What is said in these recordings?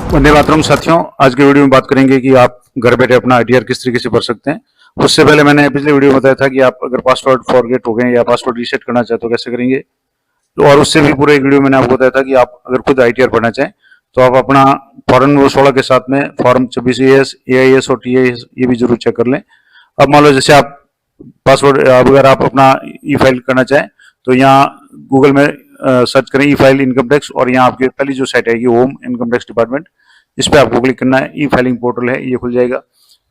वंदे मातरम साथियों, आज के वीडियो में बात करेंगे कि आप घर बैठे अपना आईटीआर किस तरीके से भर सकते हैं। उससे पहले मैंने पिछले वीडियो में बताया था कि आप अगर पासवर्ड फॉरगेट हो गए या पासवर्ड रीसेट करना चाहते हो कैसे करेंगे। तो और उससे भी पूरे एक वीडियो मैंने आपको बताया था कि आप अगर खुद आईटीआर भरना चाहें तो आप अपना फॉरन वो 16 के साथ में फॉर्म 26AS, AIS और TIS ये भी जरूर चेक कर लें। अब मान लो जैसे आप पासवर्ड अगर आप अपना ई फाइल करना चाहें तो यहाँ गूगल में सर्च करें ई फाइल इनकम टैक्स और यहाँ आपकी पहली जो साइट आएगी होम इनकम टैक्स डिपार्टमेंट, इस पर आपको क्लिक करना है। ई फाइलिंग पोर्टल है, ये खुल जाएगा।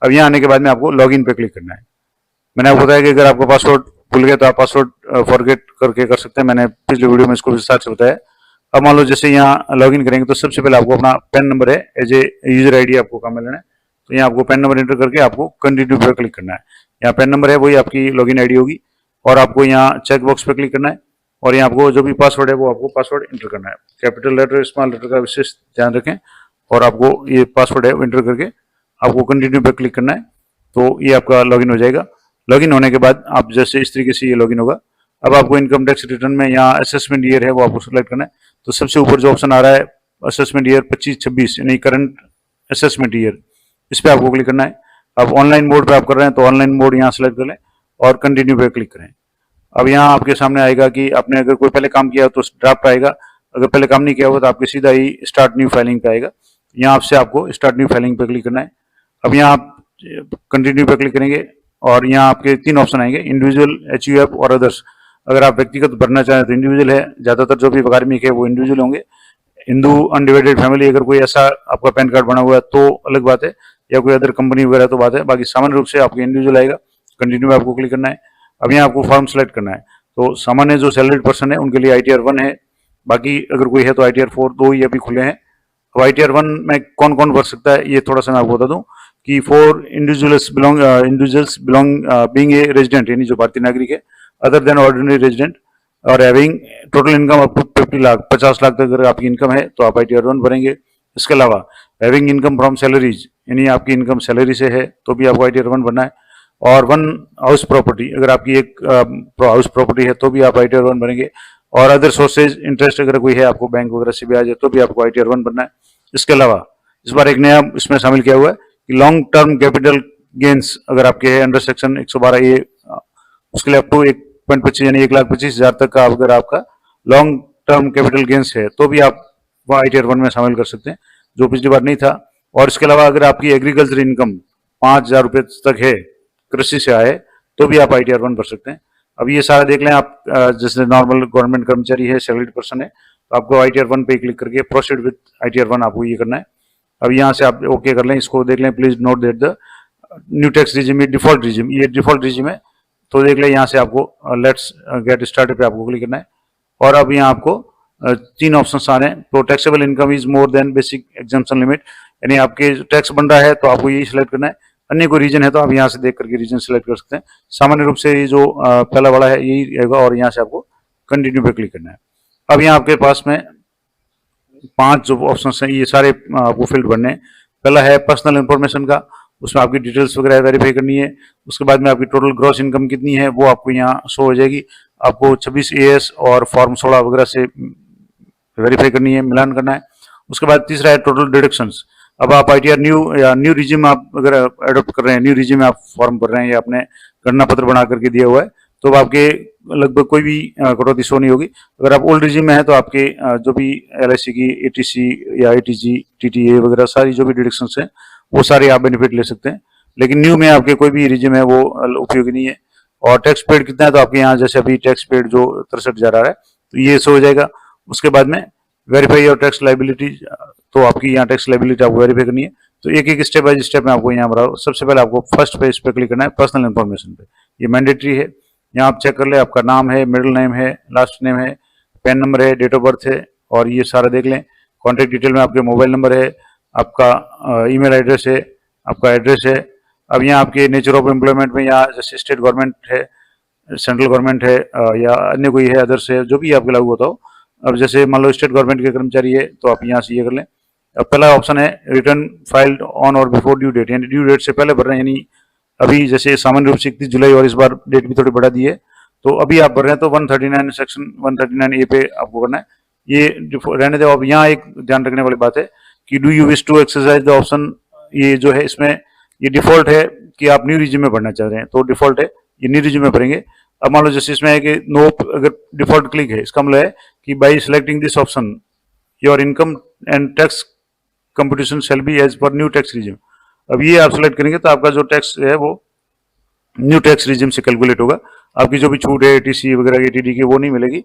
अब यहाँ आने के बाद में आपको लॉगिन पे क्लिक करना है। मैंने आपको बताया कि अगर आपका पासवर्ड भूल गया तो आप पासवर्ड फॉरगेट करके कर सकते हैं। मैंने पिछले वीडियो में इसको विस्तार से बताया। अब मान लो जैसे यहाँ लॉगिन करेंगे तो सबसे पहले आपको अपना पैन नंबर है एज ए यूजर आईडी आपको काम में लेना है। तो यहाँ आपको पैन नंबर एंटर करके आपको कंटिन्यू पे क्लिक करना है। यहाँ पैन नंबर है वही आपकी लॉगिन आईडी होगी और आपको यहाँ चेक बॉक्स पे क्लिक करना है और यहाँ आपको जो भी पासवर्ड है वो आपको पासवर्ड एंटर करना है। कैपिटल लेटर स्मॉल लेटर का विशेष ध्यान रखें और आपको ये पासवर्ड है वो एंटर करके आपको कंटिन्यू पे क्लिक करना है। तो ये आपका लॉगिन हो जाएगा। लॉगिन होने के बाद आप जैसे इस तरीके से ये लॉगिन होगा। अब आपको इनकम टैक्स रिटर्न में यहाँ असेसमेंट ईयर है वो आपको सिलेक्ट करना है। तो सबसे ऊपर जो ऑप्शन आ रहा है असेसमेंट ईयर 25-26 यानी करंट असेसमेंट ईयर, इस पर आपको क्लिक करना है। अब ऑनलाइन मोड पे आप कर रहे हैं तो ऑनलाइन मोड यहाँ सेलेक्ट कर लें और कंटिन्यू पे क्लिक करें। अब यहाँ आपके सामने आएगा कि आपने अगर कोई पहले काम किया हो तो ड्राफ्ट आएगा, अगर पहले काम नहीं किया होगा तो आपके सीधा ही स्टार्ट न्यू फाइलिंग पे आएगा। यहाँ आपसे आपको स्टार्ट न्यू फाइलिंग पे क्लिक करना है। अब यहाँ आप कंटिन्यू पे क्लिक करेंगे और यहाँ आपके 3 ऑप्शन आएंगे, इंडिविजुअल, HUF और अदर्स। अगर आप व्यक्तिगत भरना चाहें तो इंडिविजुअल है, ज्यादातर जो भी कार्मिक है वो इंडिविजुअल होंगे। हिंदू अनडिवाइडेड फैमिली अगर कोई ऐसा आपका पैन कार्ड बना हुआ है तो अलग बात है, या कोई अदर कंपनी वगैरह तो बात है। बाकी सामान्य रूप से आपको इंडिविजुअल आएगा। कंटिन्यू पे आपको क्लिक करना है। अब यहाँ आपको फॉर्म सेलेक्ट करना है। तो सामान्य जो सैलरीड पर्सन है उनके लिए ITR 1 है, बाकी अगर कोई है तो ITR 4, 2 ही अभी खुले हैं। अब ITR 1 में कौन कौन भर सकता है ये थोड़ा सा मैं आपको बता दूं कि for individuals belong being a resident यानी जो भारतीय नागरिक है अदर देन ऑर्डिनरी रेजिडेंट और having total income up to 50 lakh, 50 lakh तक अगर आपकी इनकम है तो आप ITR 1 भरेंगे। इसके अलावा हैविंग इनकम फ्रॉम सैलरीज यानी आपकी इनकम सैलरी से है तो भी आपको ITR 1 भरना है। और 1 हाउस प्रॉपर्टी, अगर आपकी एक हाउस प्रॉपर्टी है तो भी आप ITR 1 भरेंगे। और अदर सोर्सेज इंटरेस्ट अगर कोई है आपको बैंक वगैरह से ब्याज है तो भी आपको ITR 1 भरना है। इसके अलावा इस बार एक नया इसमें शामिल किया हुआ है कि लॉन्ग टर्म कैपिटल गेन्स अगर आपके है अंडर सेक्शन 112A, उसके लिए अप टू 1.25 यानी 1,25,000 तक का अगर आपका लॉन्ग टर्म कैपिटल गेन्स है तो भी आप वह ITR 1 में शामिल कर सकते हैं, जो पिछली बार नहीं था। और इसके अलावा अगर आपकी एग्रीकल्चर इनकम 5,000 रुपये तक है, कृषि से आए, तो भी आप ITR 1 भर सकते हैं। अब ये सारा देख लें आप, जैसे नॉर्मल गवर्नमेंट कर्मचारी है, सैलरीड पर्सन है, तो आपको ITR 1 पे क्लिक करके प्रोसीड विद ITR 1 आपको ये करना है। अब यहाँ से आप ओके कर लें, इसको देख लें। Please note that the new tax regime default regime, ये डिफॉल्ट रिजिम है तो देख लें। यहाँ से आपको लेट्स गेट स्टार्टेड पे आपको क्लिक करना है और अब यहाँ आपको 3 ऑप्शन आ रहे हैं। तो taxable income is more than basic exemption limit, यानी आपके टैक्स बन रहा है तो आपको यही सिलेक्ट करना है। अन्य कोई रीजन है तो आप यहाँ से देख करके रीजन सिलेक्ट कर सकते हैं। सामान्य रूप से ये जो पहला वाला है यही रहेगा और यहाँ से आपको कंटिन्यू पे क्लिक करना है। अब यहाँ आपके पास में 5 जो ऑप्शन हैं ये सारे आपको फील्ड भरने हैं। पहला है पर्सनल इन्फॉर्मेशन का, उसमें आपकी डिटेल्स वगैरह वेरीफाई करनी है। उसके बाद में आपकी टोटल ग्रॉस इनकम कितनी है वो आपको यहाँ शो हो जाएगी। आपको 26AS और फॉर्म 16 वगैरह से वेरीफाई करनी है, मिलान करना है। उसके बाद तीसरा है टोटल डिडक्शंस। अब आप ITR न्यू रिजिम आप अगर एडॉप्ट कर रहे हैं, न्यू रिजिम में आप फॉर्म भर रहे हैं या आपने गणना पत्र बना करके दिया हुआ है तो आपके लगभग कोई भी कटौती शो नहीं होगी। अगर आप ओल्ड रिजिम में है तो आपके जो भी LIC की ATC या ATG, TTA वगैरह सारी जो भी डिडक्शंस हैं वो सारे आप बेनिफिट ले सकते हैं। लेकिन न्यू में आपके कोई भी रिजिम है वो उपयोगी नहीं है। और टैक्स पेड कितना है तो आपके यहाँ जैसे अभी टैक्स पेड जो 63,000 आ रहा है तो ये शो हो जाएगा। उसके बाद में वेरीफाई और टैक्स लाइबिलिटी, तो आपकी यहाँ टैक्स लाइबिलिटी आपको वेरीफाई करनी है। तो एक एक स्टेप बाय स्टेप में आपको यहाँ बताओ। सबसे पहले आपको फर्स्ट पे इस पे क्लिक करना है, पर्सनल इन्फॉर्मेशन पे, ये मैंडेटरी है। यहाँ आप चेक कर ले, आपका नाम है, मिडिल नेम है, लास्ट नेम है, पैन नंबर है, डेट ऑफ बर्थ है और ये सारा देख लें। कॉन्टैक्ट डिटेल में आपके मोबाइल नंबर है, आपका ईमेल एड्रेस है, आपका एड्रेस है। अब यहाँ आपके नेचर ऑफ एम्प्लॉयमेंट में यहाँ जैसे स्टेट गवर्नमेंट है, सेंट्रल गवर्नमेंट है या अन्य कोई है, अदर्स है, जो भी आपके लागू होता हो। अब जैसे मान लो स्टेट गवर्नमेंट के कर्मचारी है तो आप यहाँ से ये कर लें। अब पहला ऑप्शन है रिटर्न फाइल्ड ऑन और बिफोर ड्यू डेट, यानी ड्यू डेट से पहले भर रहे हैं। यानी अभी जैसे सामान्य रूप से 31 जुलाई और इस बार डेट भी थोड़ी बढ़ा दी है तो अभी आप भर रहे हैं तो 139 सेक्शन 139A पे आपको करना है। ये रहने दो। अब यहाँ एक ध्यान रखने वाली बात है कि do you wish to exercise the option, ये जो है इसमें ये डिफॉल्ट है कि आप न्यू रिज्यूम में भरना चाह रहे हैं, तो डिफॉल्ट है ये न्यू रिज्यूम में भरेंगे। अब मान लो जैसे इसमें है कि नो, अगर डिफॉल्ट क्लिक है इसका मतलब है कि by selecting this option your income and tax competition shall be as per new tax regime. अब ये आप सिलेक्ट करेंगे तो आपका जो टैक्स है वो न्यू टैक्स रिज्यूम से कैलकुलेट होगा, आपकी जो भी छूट है एटीसी वगैरह एटीडी की वो नहीं मिलेगी।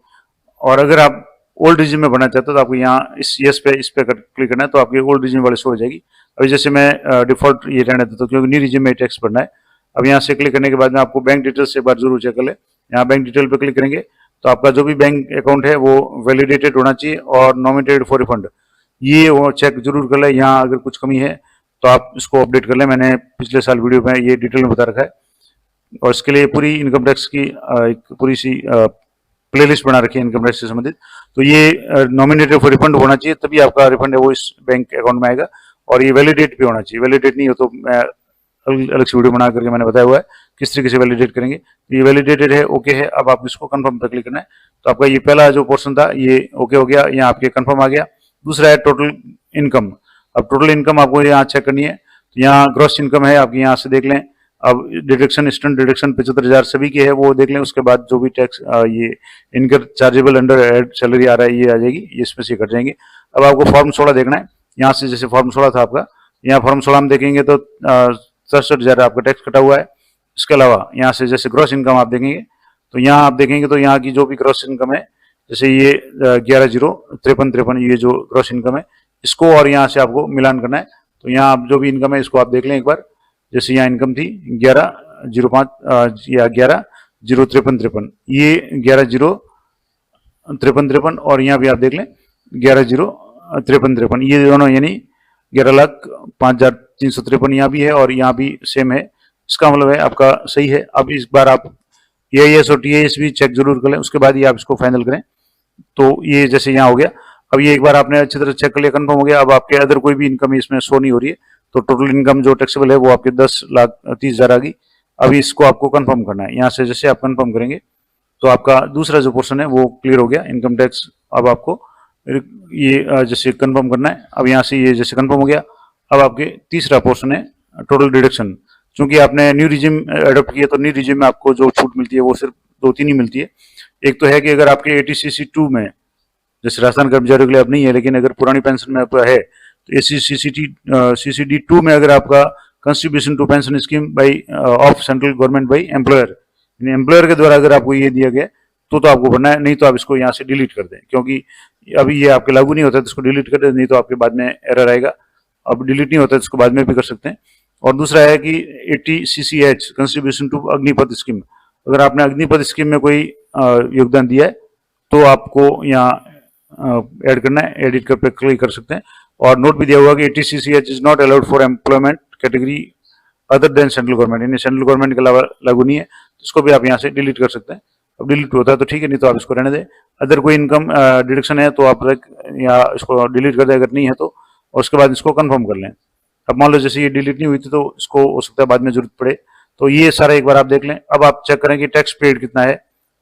और अगर आप ओल्ड रिज्यूम में भरना चाहते हो तो आपको यहाँ इस यस पे इस पे क्लिक करना है, तो आपकी ओल्ड रिज्यूम वाले शो हो जाएगी। अभी जैसे मैं डिफॉल्ट ये रहने देता हूँ क्योंकि न्यू रिज्यूम में टैक्स भरना है। अब यहाँ से क्लिक करने के बाद में आपको बैंक डिटेल्स से एक बार जरूर चेक कर ले। यहाँ बैंक डिटेल पे क्लिक करेंगे तो आपका जो भी बैंक अकाउंट है वो वैलिडेटेड होना चाहिए और नॉमिनेटेड फॉर रिफंड, ये वो चेक जरूर कर ले। यहाँ अगर कुछ कमी है तो आप इसको अपडेट कर ले, मैंने पिछले साल वीडियो में ये डिटेल में बता रखा है। और इसके लिए पूरी इनकम टैक्स की एक पूरी सी प्लेलिस्ट बना रखी है इनकम टैक्स से संबंधित। तो ये नॉमिनेटेड फॉर रिफंड होना चाहिए, तभी आपका रिफंड है वो इस बैंक अकाउंट में आएगा। और ये वैलिडेट भी होना चाहिए, वैलिडेट नहीं हो तो मैं अलग से वीडियो बना करके मैंने बताया हुआ है किस तरीके से वैलिडेट करेंगे। तो ये वैलिडेटेड है, ओके है। अब आप इसको कंफर्म पर क्लिक करना है, तो आपका ये पहला जो पोर्शन था ये ओके हो गया, यहाँ आपके कंफर्म आ गया। दूसरा है टोटल इनकम। अब टोटल इनकम आपको यहाँ चेक करनी है, तो यहाँ ग्रॉस इनकम है आपकी, यहाँ से देख लें। अब डिडक्शन स्टैंड डिडक्शन 75,000 सभी की है वो देख लें। उसके बाद जो भी टैक्स ये income chargeable under head salary आ रहा है ये आ जाएगी, ये इसमें से कट जाएंगे। अब आपको फॉर्म 16 देखना है, यहाँ से जैसे फॉर्म 16 था आपका, यहाँ फॉर्म 16 हम देखेंगे तो 67,000 आपका टैक्स कटा हुआ है। इसके अलावा यहाँ से जैसे ग्रॉस इनकम आप देखेंगे तो यहाँ आप देखेंगे तो यहाँ की जो भी ग्रॉस इनकम है जैसे ये 11,053,53 ये जो ग्रॉस इनकम है इसको और यहाँ से आपको मिलान करना है। तो यहाँ आप जो भी इनकम है इसको आप देख लें एक बार। जैसे यहाँ इनकम थी 11,05 या 11,053,53, ये 11,053,53 और यहाँ भी आप देख लें 11,053,53, ये दोनों यानी 11,05,353 यहाँ भी है और यहाँ भी सेम है। इसका मतलब है आपका सही है। अब इस बार आप EIS और TIS भी चेक जरूर कर लें, उसके बाद ही आप इसको फाइनल करें। तो ये जैसे यहाँ हो गया। अब ये एक बार आपने अच्छी तरह चेक कर लिया, कंफर्म हो गया। अब आपके अदर कोई भी इनकम इसमें शो नहीं हो रही है, तो टोटल इनकम जो टैक्सेबल है वो आपके 10,30,000 आ गई। अभी इसको आपको कंफर्म करना है, यहाँ से जैसे आप कंफर्म करेंगे तो आपका दूसरा जो पोर्शन है वो क्लियर हो गया इनकम टैक्स। अब आपको ये जैसे कंफर्म करना है, अब यहाँ से ये जैसे कंफर्म हो गया। अब आपके तीसरा पोर्शन है टोटल डिडक्शन। चूंकि आपने न्यू रिजिम अडोप्ट किया तो न्यू रिजिम में आपको जो छूट मिलती है वो सिर्फ 2-3 ही मिलती है। एक तो है कि अगर आपके ATCC 2 में, जैसे राजस्थान कर्मचारियों के लिए अब नहीं है लेकिन अगर पुरानी पेंशन में आपका है तो CCD 2 में अगर आपका contribution to pension scheme by of central government by employer, employer के द्वारा अगर आपको ये दिया गया तो आपको भरना है, नहीं तो आप इसको यहाँ से डिलीट कर दें, क्योंकि अभी ये आपके लागू नहीं होता है तो इसको डिलीट कर दें, नहीं तो आपके बाद में एरर आएगा। अब डिलीट नहीं होता है तो इसको बाद में भी कर सकते हैं। और दूसरा है कि 80CCH contribution to Agnipath scheme, अगर आपने अग्निपथ स्कीम में कोई योगदान दिया है तो आपको यहाँ ऐड करना है, एडिट कर पे क्लिक कर सकते हैं। और नोट भी दिया हुआ कि 80CCH is not allowed for employment category other than central government, यानी सेंट्रल गवर्नमेंट के अलावा लागू नहीं है, तो इसको भी आप यहाँ से डिलीट कर सकते हैं। अब डिलीट होता है तो ठीक है, नहीं तो आप इसको रहने दें। अदर कोई इनकम डिडक्शन है तो आप या इसको डिलीट कर दें अगर नहीं है तो, और उसके बाद इसको कंफर्म कर लें। अब मान लो जैसे ये डिलीट नहीं हुई थी तो इसको हो सकता है बाद में जरूरत पड़े, तो ये सारा एक बार आप देख लें। अब आप चेक करें कि टैक्स पेड कितना है।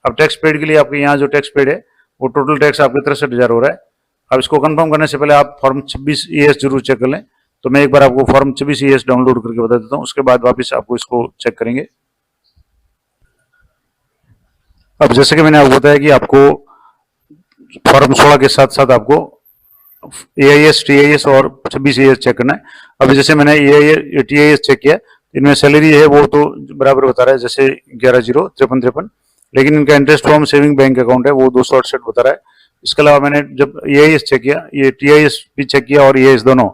अब टैक्स पेड के लिए आपके यहाँ जो टैक्स पेड है वो टोटल टैक्स आपके 63,000 हो रहा है। अब इसको कंफर्म करने से पहले आप फॉर्म 26 ES जरूर चेक कर लें। तो मैं एक बार आपको फॉर्म 26 ES डाउनलोड करके बता देता हूँ, उसके बाद वापस आपको इसको चेक करेंगे। अब जैसे कि मैंने आपको बताया कि आपको फॉर्म 16 के साथ साथ आपको AIS, TIS और 26 ES चेक करना है। अब जैसे मैंने AIS TIS चेक किया, इनमें सैलरी है वो तो बराबर बता रहा है, जैसे 11,053,53, लेकिन इनका interest from saving bank account है वो 268 बता रहा है। इसके अलावा मैंने जब AIS चेक किया, ये TIS भी चेक किया और AIS दोनों,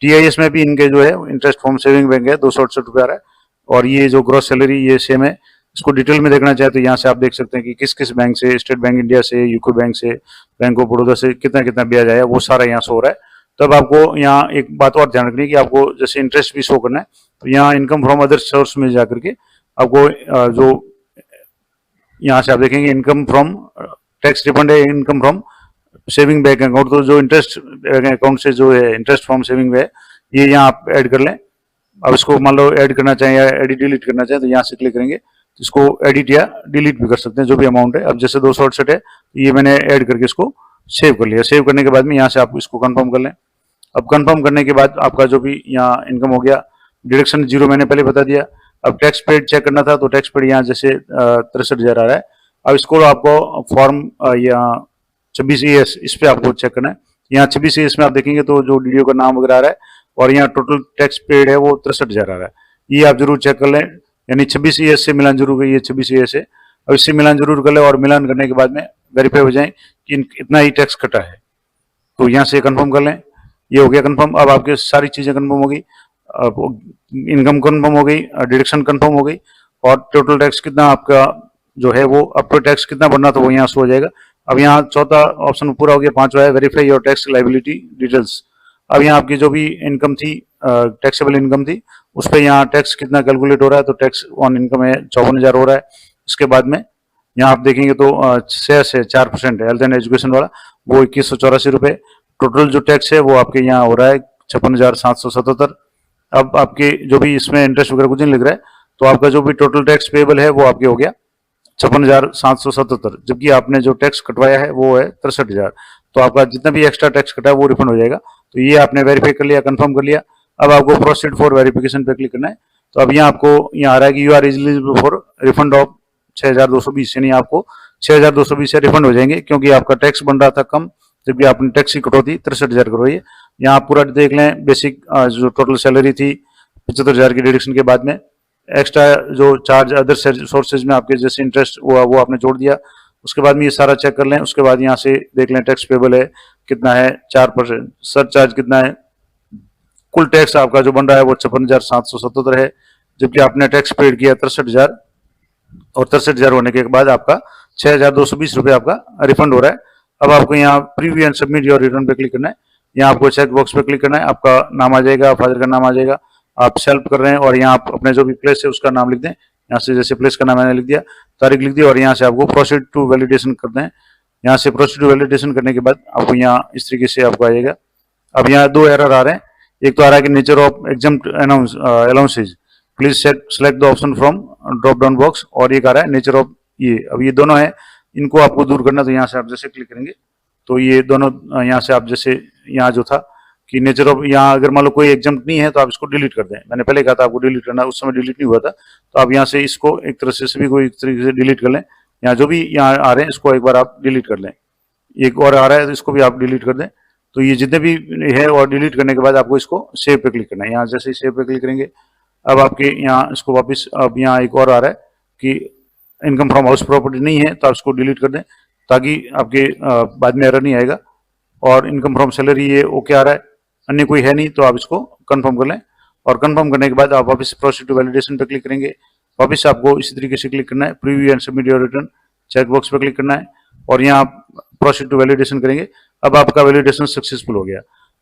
TIS में भी इनके जो है इंटरेस्ट फ्रॉम सेविंग बैंक है 268 रुपये आ रहा है, और ये जो ग्रॉस सैलरी ये सेम है। इसको डिटेल में देखना चाहे तो यहाँ से आप देख सकते हैं कि किस किस बैंक से, स्टेट बैंक इंडिया से, यूको बैंक से, बैंक ऑफ बड़ौदा से कितना कितना ब्याज आया वो सारा यहाँ शो हो रहा है। तब आपको यहाँ एक बात और ध्यान रखनी है कि आपको जैसे इंटरेस्ट भी शो करना है तो यहाँ इनकम फ्रॉम अदर सोर्स में जाकर के आपको जो यहाँ से आप देखेंगे इनकम फ्रॉम टैक्स रिफंड है, income from saving bank account, तो जो इंटरेस्ट अकाउंट से जो है इंटरेस्ट फ्रॉम सेविंग है ये यहाँ आप ऐड कर लें। अब इसको मान लो ऐड करना चाहें या एडिट डिलीट करना चाहें तो यहाँ से क्लिक करेंगे, इसको एडिट या डिलीट भी कर सकते हैं जो भी अमाउंट है। अब जैसे 268 है ये मैंने ऐड करके इसको सेव कर लिया। सेव करने के बाद में यहाँ से आप इसको कंफर्म कर लें। अब कंफर्म करने के बाद आपका जो भी यहाँ इनकम हो गया, डिडक्शन 0 मैंने पहले बता दिया। अब टैक्स पेड चेक करना था तो टैक्स पेड यहाँ जैसे 63,000 आ रहा है। अब इसको आपको फॉर्म यहाँ 26ES इस पे आपको चेक करना है। यहाँ 26ES में आप देखेंगे तो जो डीडीओ का नाम वगैरह आ रहा है और यहाँ टोटल टैक्स पेड है वो 63,000 आ रहा है। ये आप जरूर चेक कर लें, यानी 26ES से मिलान जरूर करिए, 26ES है। अब इससे मिलान जरूर कर ले और मिलान करने के बाद में वेरीफाई हो जाए कि इतना ही टैक्स कटा है, तो यहाँ से कंफर्म कर लें। ये हो गया कंफर्म। अब आपके सारी चीजें कंफर्म हो गई, इनकम कंफर्म हो गई, डिडक्शन कंफर्म हो गई और टोटल टैक्स कितना आपका जो है वो अप टैक्स कितना बनना था वो यहाँ शो हो जाएगा। अब यहाँ चौथा ऑप्शन पूरा हो गया, पांचवा है verify your tax liability details. अब यहाँ आपकी जो भी इनकम थी, टैक्सेबल इनकम थी, उस पर यहाँ टैक्स कितना कैलकुलेट हो रहा है, तो टैक्स ऑन इनकम है 54,000 हो रहा है। इसके बाद में यहाँ आप देखेंगे तो 6 से 4% है हेल्थ एंड एजुकेशन वाला, वो 2184 रुपए। टोटल जो टैक्स है वो आपके यहाँ हो रहा है 56,777। अब आपके जो भी इसमें इंटरेस्ट वगैरह कुछ नहीं लग रहा है, तो आपका जो भी टोटल टैक्स पेबल है वो आपके हो गया 56,777, जबकि आपने जो टैक्स कटवाया है वो है 63,000। तो आपका जितना भी एक्स्ट्रा टैक्स कटा है वो रिफंड हो जाएगा। तो ये आपने वेरीफाई कर लिया, कंफर्म कर लिया। अब आपको प्रोसीड फॉर वेरिफिकेशन पे क्लिक करना है। तो अब यहाँ आपको यहाँ आ रहा है कि you are eligible for refund of 6,220, यानी आपको 6,220 से रिफंड हो जाएंगे, क्योंकि आपका टैक्स बन रहा था कम, जबकि आपने टैक्स की कटौती 63,000 करवाई है। यहाँ आप पूरा देख लें, बेसिक जो टोटल सैलरी थी 75,000 की डिडक्शन के बाद में एक्स्ट्रा जो चार्ज अदर सोर्सेज में आपके जैसे इंटरेस्ट हुआ वो आपने जोड़ दिया। उसके बाद में ये सारा चेक कर लें। उसके बाद यहाँ से देख लें टैक्स पेबल है कितना है, 4%, सर चार्ज कितना है, कुल टैक्स आपका जो बन रहा है वो 56,777 है, जबकि आपने टैक्स पेड किया 63,000 और 63,000 होने के बाद आपका 6,220 रुपये आपका रिफंड हो रहा है। अब आपको यहाँ preview and submit your return पे क्लिक करना है। यहाँ आपको चेक बॉक्स पे क्लिक करना है, आपका नाम आ जाएगा, फादर का नाम आ जाएगा, आप सेल्फ कर रहे हैं और यहाँ आप अपने जो भी प्लेस है उसका नाम लिख दें। यहाँ से जैसे प्लेस का नाम मैंने लिख दिया, तारीख लिख दी और यहाँ से आपको प्रोसीड टू वैलिडेशन कर दें। यहाँ से प्रोसीड टू वैलिडेशन करने के बाद आपको यहाँ इस तरीके से आपको आएगा। अब यहाँ 2 एरर आ रहे हैं। एक तो आ रहा है कि nature of exempt allowances, please select the option from drop down box, और एक आ रहा है नेचर ऑफ ये। अब ये दोनों है, इनको आपको दूर करना। तो यहाँ से आप जैसे क्लिक करेंगे तो ये दोनों यहाँ से आप जैसे यहाँ जो था कि नेचर ऑफ, यहाँ अगर मान लो कोई एग्जम्प्ट नहीं है तो आप इसको डिलीट कर दें। मैंने पहले कहा था आपको डिलीट करना, उस समय डिलीट नहीं हुआ था। तो आप यहाँ से इसको एक तरह से भी कोई तरीके से डिलीट कर लें। यहाँ जो भी यहाँ आ रहे हैं इसको एक बार आप डिलीट कर लें। एक और आ रहा है तो इसको भी आप डिलीट कर दें। तो ये जितने भी है और डिलीट करने के बाद आपको इसको सेव पे क्लिक करना है। यहाँ जैसे ही सेव पे क्लिक करेंगे अब आपके यहाँ इसको वापस, अब यहाँ एक और आ रहा है कि इनकम फ्रॉम हाउस प्रॉपर्टी नहीं है तो आप इसको डिलीट कर दें, ताकि आपके बाद में एरर नहीं आएगा। और इनकम फ्रॉम सैलरी ये ओके आ रहा है, अन्य कोई है नहीं, तो आप इसको कंफर्म कर लें। और कंफर्म करने के बाद आप वापस प्रोसीड टू वैलिडेशन पे क्लिक करेंगे। वापस आपको इसी तरीके से क्लिक करना है, preview and submit your return, check box पे क्लिक करना है और यहाँ आप प्रोसीड टू वैलिडेशन करेंगे। अब आपका वैलिडेशन सक्सेसफुल हो गया।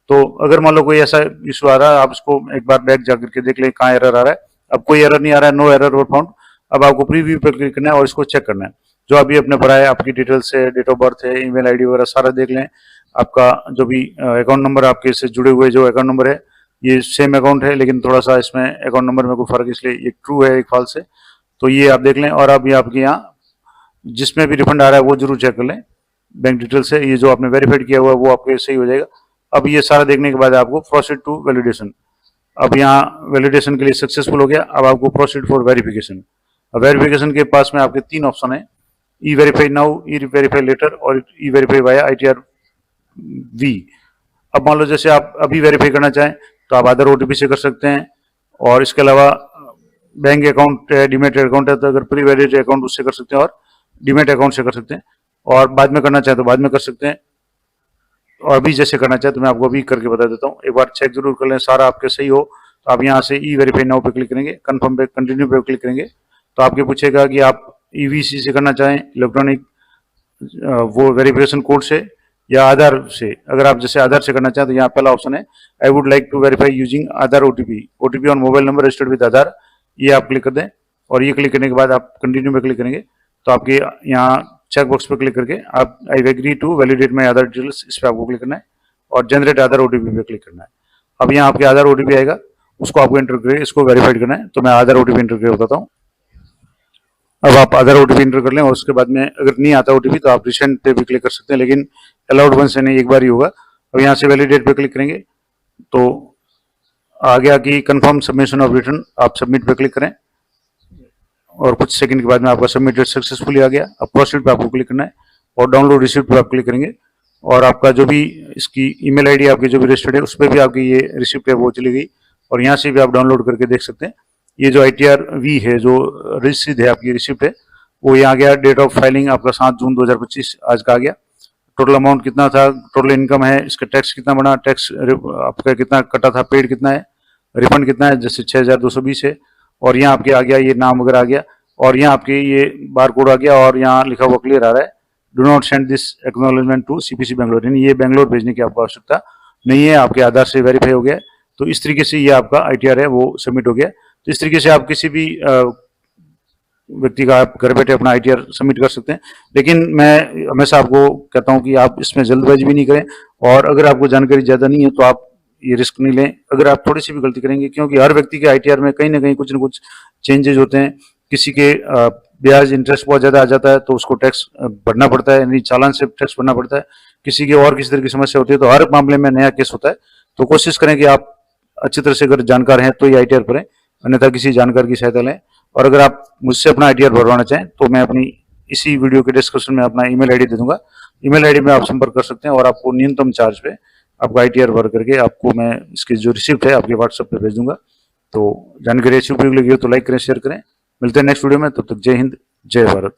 तो अगर मान लो कोई ऐसा इशू आ रहा है, आप इसको एक बार बैक जाकर के देख लें कहाँ एरर आ रहा है। अब कोई एरर नहीं आ रहा है, नो एरर वर फाउंड। अब आपको प्रीव्यू पे क्लिक करना है और इसको चेक करना है। जो अभी अपने भरा है, आपकी डिटेल्स है, डेट ऑफ बर्थ है, ईमेल आईडी वगैरह सारा देख लें। आपका जो भी अकाउंट नंबर आपके से जुड़े हुए जो अकाउंट नंबर है ये सेम अकाउंट है, लेकिन थोड़ा सा इसमें अकाउंट नंबर में कोई फर्क, इसलिए एक ट्रू है एक फॉल्स है। तो ये आप देख लें। और अब ये आपके यहाँ जिसमें भी रिफंड आ रहा है वो जरूर चेक कर लें। बैंक डिटेल से ये जो आपने वेरीफाइड किया हुआ है वो आपके सही हो जाएगा। अब ये सारा देखने के बाद आपको प्रोसीड टू वैलिडेशन, अब यहाँ वैलिडेशन के लिए सक्सेसफुल हो गया। अब आपको प्रोसीड फॉर वेरिफिकेशन। अब वेरिफिकेशन के पास में आपके 3 ऑप्शन है, ई वेरीफाई नाउ, ई वेरीफाई लेटर और ई वेरीफाई वाया ITR V। अब मान लो जैसे आप अभी वेरीफाई करना चाहें तो आप आधार OTP से कर सकते हैं, और इसके अलावा बैंक अकाउंट है, डीमेट अकाउंट है तो अगर प्री वैलिड अकाउंट उससे कर सकते हैं, और डीमेट अकाउंट से कर सकते हैं, और बाद में करना चाहें तो बाद में कर सकते हैं, और अभी जैसे करना चाहे तो मैं आपको अभी करके बता देता हूँ। एक बार चेक जरूर कर लें सारा आपके सही हो। तो आप यहाँ से ई वेरीफाई नाउ पे क्लिक करेंगे, कंफर्म पे, कंटिन्यू पे क्लिक करेंगे तो आपके पूछेगा कि आप EVC से करना चाहें, इलेक्ट्रॉनिक वो वेरिफिकेशन कोड से, या आधार से। अगर आप जैसे आधार से करना चाहें तो यहाँ पहला ऑप्शन है, I would like to verify using Aadhaar OTP on mobile number registered with Aadhaar, ये आप क्लिक कर दें। और ये क्लिक करने के बाद आप कंटिन्यू पे क्लिक करेंगे तो आपके यहाँ चेक बॉक्स पे क्लिक करके आप I agree to validate my Aadhaar details, इस पर आपको क्लिक करना है और जनरेट आधार OTP पे क्लिक करना है। अब यहाँ आपके आधार OTP आएगा, उसको आपको एंटर करके इसको वेरीफाइड करना है। तो मैं आधार OTP एंटर करके बताता हूँ। अब आप आधार OTP एंटर कर लें और उसके बाद में अगर नहीं आता OTP तो आप रिसेंट पे भी क्लिक कर सकते हैं, लेकिन अलाउड वन से नहीं, एक बार ही होगा। अब यहाँ से वैलिडेट पे क्लिक करेंगे तो आ गया कि कंफर्म सबमिशन ऑफ रिटर्न, आप सबमिट पे क्लिक करें और कुछ सेकंड के बाद में आपका सबमिटेड सक्सेसफुली आ गया। अब प्रोसीड पे आपको क्लिक करना है और डाउनलोड रिसिप्ट पे आप क्लिक करेंगे और आपका जो भी इसकी ईमेल आईडी आपकी जो भी रजिस्टर्ड है उस पर भी आपकी ये रिसिप्ट है वो चली गई और यहाँ से भी आप डाउनलोड करके देख सकते हैं। ये जो ITR V है जो रजिस्टर्ड है आपकी रिसिप्ट है वो यहाँ गया। डेट ऑफ फाइलिंग आपका 7 जून 2025 आज का आ गया। टोटल अमाउंट कितना था, टोटल इनकम है, इसका टैक्स कितना बना, टैक्स आपका कितना कटा था, पेड कितना है, रिफंड कितना है, जैसे 6220 है और यहाँ आपके आ गया ये नाम वगैरह आ गया और यहाँ आपके ये बार कोड आ गया और यहाँ लिखा हुआ क्लियर आ रहा है, do not send this acknowledgement to CPC Bangalore, यानी ये बेंगलोर भेजने की आपको आवश्यकता नहीं है, आपके आधार से वेरीफाई हो गया। तो इस तरीके से ये आपका ITR है वो सबमिट हो गया। तो इस तरीके से आप किसी भी व्यक्ति का आप घर बैठे अपना ITR सबमिट कर सकते हैं। लेकिन मैं हमेशा आपको कहता हूं कि आप इसमें जल्दबाजी भी नहीं करें और अगर आपको जानकारी ज्यादा नहीं है तो आप ये रिस्क नहीं लें अगर आप थोड़ी सी भी गलती करेंगे, क्योंकि हर व्यक्ति के ITR में कहीं ना कहीं कुछ ना कुछ चेंजेज होते हैं। किसी के ब्याज इंटरेस्ट बहुत ज्यादा आ जाता है तो उसको टैक्स भरना पड़ता है, यानी चालान से टैक्स भरना पड़ता है। किसी के और किसी तरह की समस्या होती है तो हर मामले में नया केस होता है। तो कोशिश करें कि आप अच्छी तरह से अगर जानकार हैं तो ये ITR भरें, अन्यथा किसी जानकार की सहायता लें। और अगर आप मुझसे अपना ITR भरवाना चाहें तो मैं अपनी इसी वीडियो के डिस्क्रिप्शन में अपना ईमेल आईडी दे दूंगा। ईमेल आईडी में आप संपर्क कर सकते हैं और आपको न्यूनतम चार्ज पे आपका ITR भर करके आपको मैं इसकी जो रिसिप्ट है आपके व्हाट्सएप पे भेज दूंगा। तो जानकारी अच्छी उपयोगी लगी हो तो लाइक करें, शेयर करें। मिलते हैं नेक्स्ट वीडियो में, तब तक जय हिंद, जय भारत।